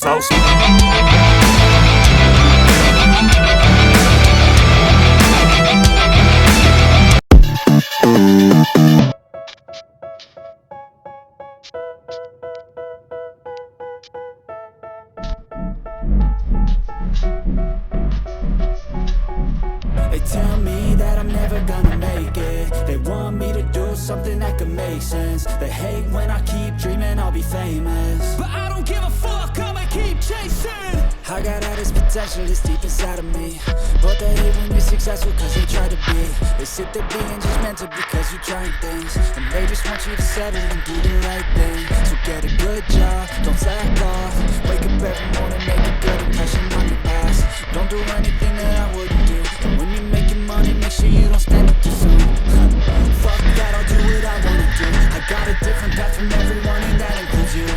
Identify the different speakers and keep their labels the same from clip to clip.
Speaker 1: So
Speaker 2: They tell me that I'm never gonna make it. They want me to do something that could make sense. They hate when I keep dreaming I'll be famous, but I don't give a fuck, I'ma keep chasing. I got all this potential that's deep inside of me, but they hate when you're successful cause they try to be. They sit there being judgmental because you're trying things, and they just want you to settle and do the right thing. So get a good job, don't slack off. Wake up every morning, make a good impression on your boss. Don't do anything that I wouldn't do, and when you're making money, make sure you don't spend it too soon. Fuck that, I'll do what I wanna do. I got a different path from everyone, and that includes you.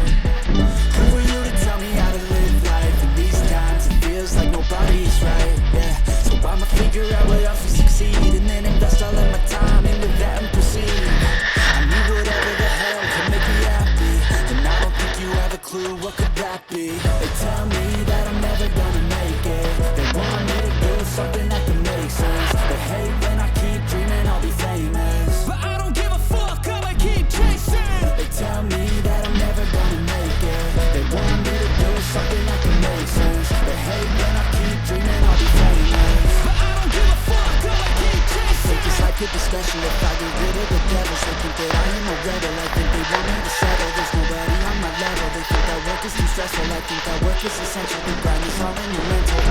Speaker 2: Who are you to tell me how to live life? In these times, it feels like nobody's right, yeah. So I'ma figure out what else will succeed, and then invest all of my time into that and proceed. I need whatever the hell can make me happy, and I don't think you have a clue what could that be. They tell me that I'm never gonna make it. They want me to do something that can make sense. They hate when I keep dreaming I'll be famous, but I don't give a fuck, I'ma keep chasing. They tell me that I'm never gonna make it. They want me to do something that can make sense. They hate when I keep dreaming I'll be famous, but I don't give a fuck, I'ma keep chasing. Think this life could be special if I get rid of the devils. They think that I am a rebel, I think they want me to settle. There's nobody on my level. They think that work is too stressful, I think that work is essential. The grind is all in your mental,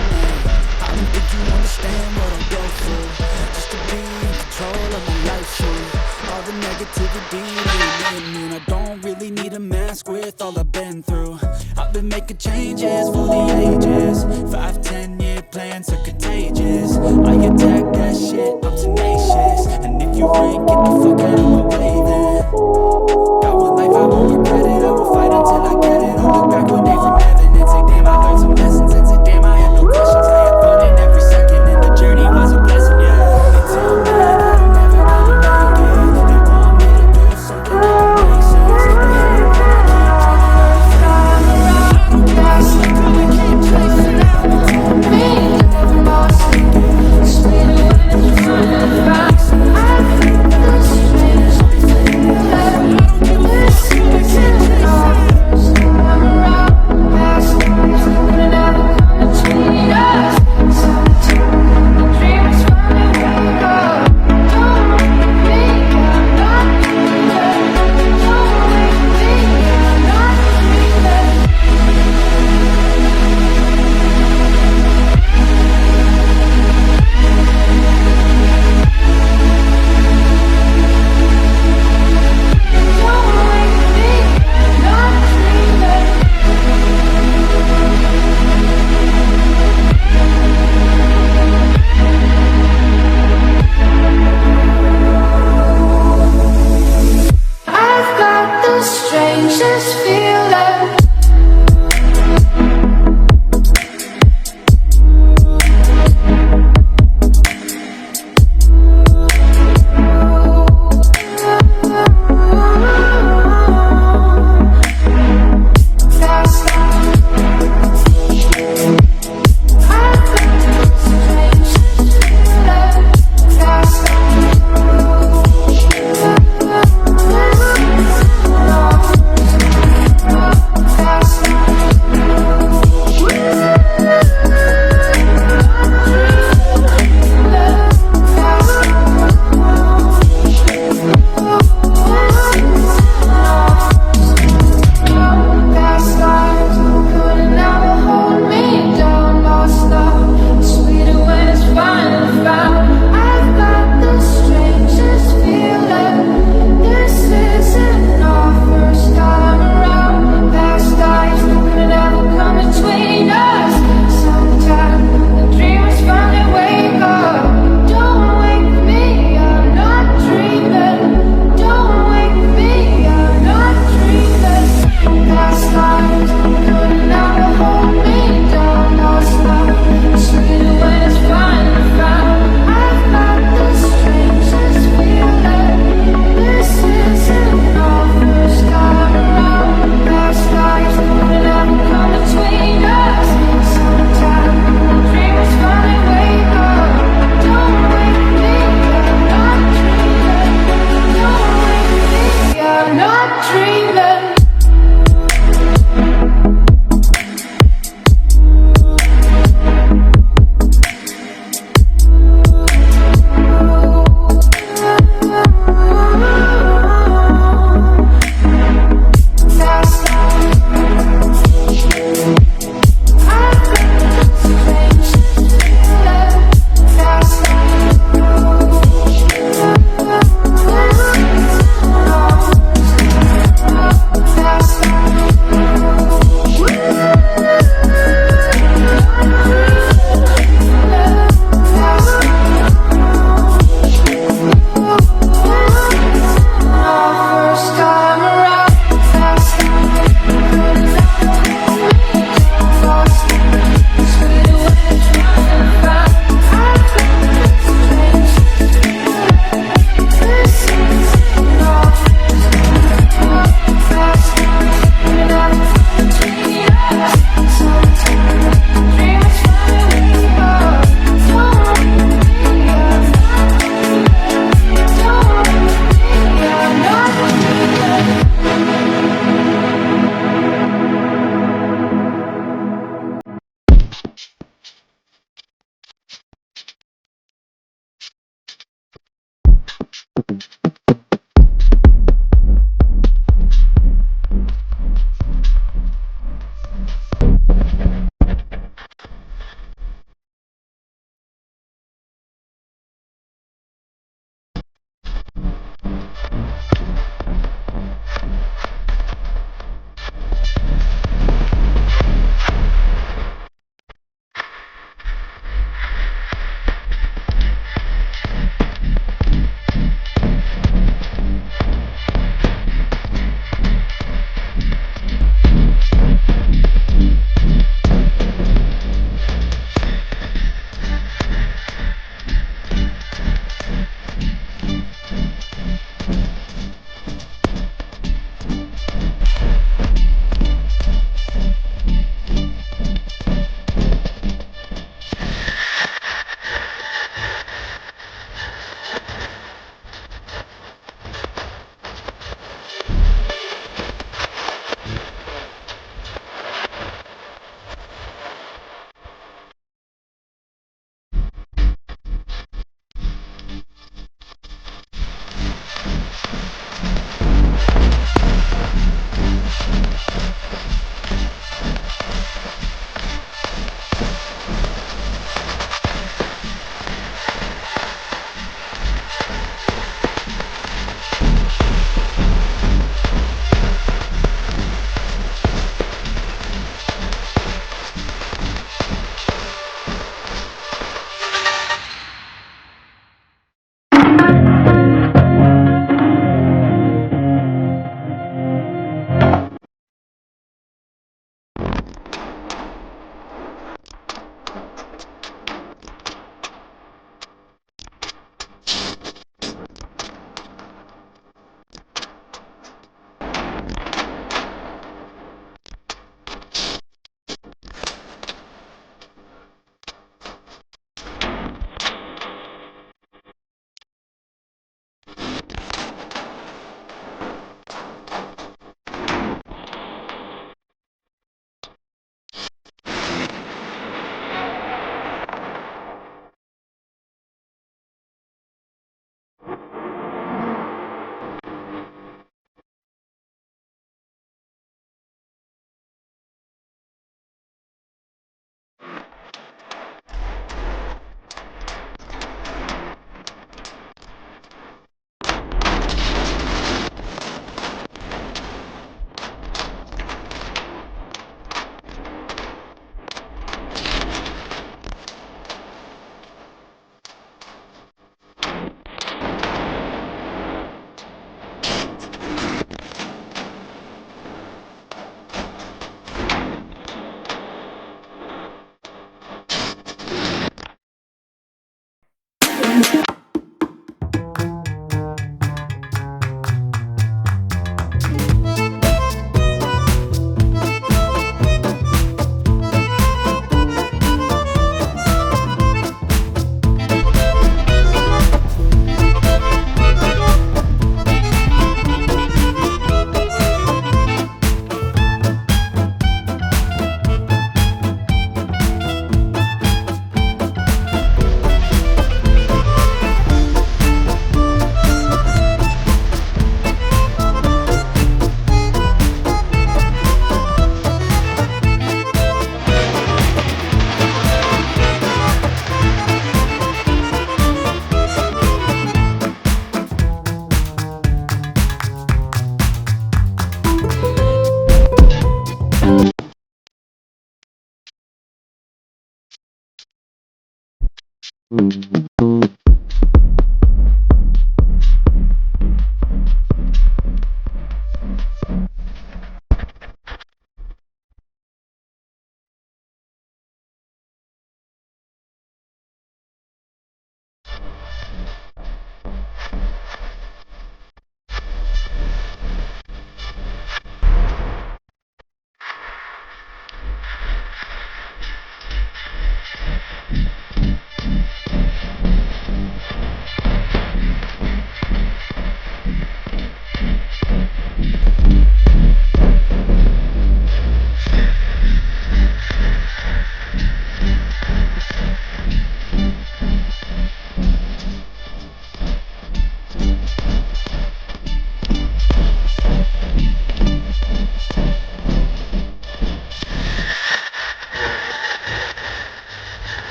Speaker 2: I don't think you understand what I go through, just to be in control of my life soon. All the negativity leaving me, and I don't really need a mask with all I've been through. I've been making changes for the ages. 5-10 year plans are contagious. I attack that shit, I'm tenacious. And if you ain't, get the fuck out of my way then. Got one life, I won't regret it. I will fight until I get it. I'll look back one day from heaven and say damn, I learned some lessons. And say damn, I had no questions. I had fun in every second, and the journey was a blessing, yeah. They tell me that I'm never gonna make it. They want me to do something that can make sense. They hate when I keep dreaming I'll be famous, but I don't give a fuck, I'ma keep chasing. They tell me that I'm never gonna make it. They want me to do something that can make sense. They hate when I keep dreaming I'll be famous, but I don't give a fuck, I'ma keep chasing.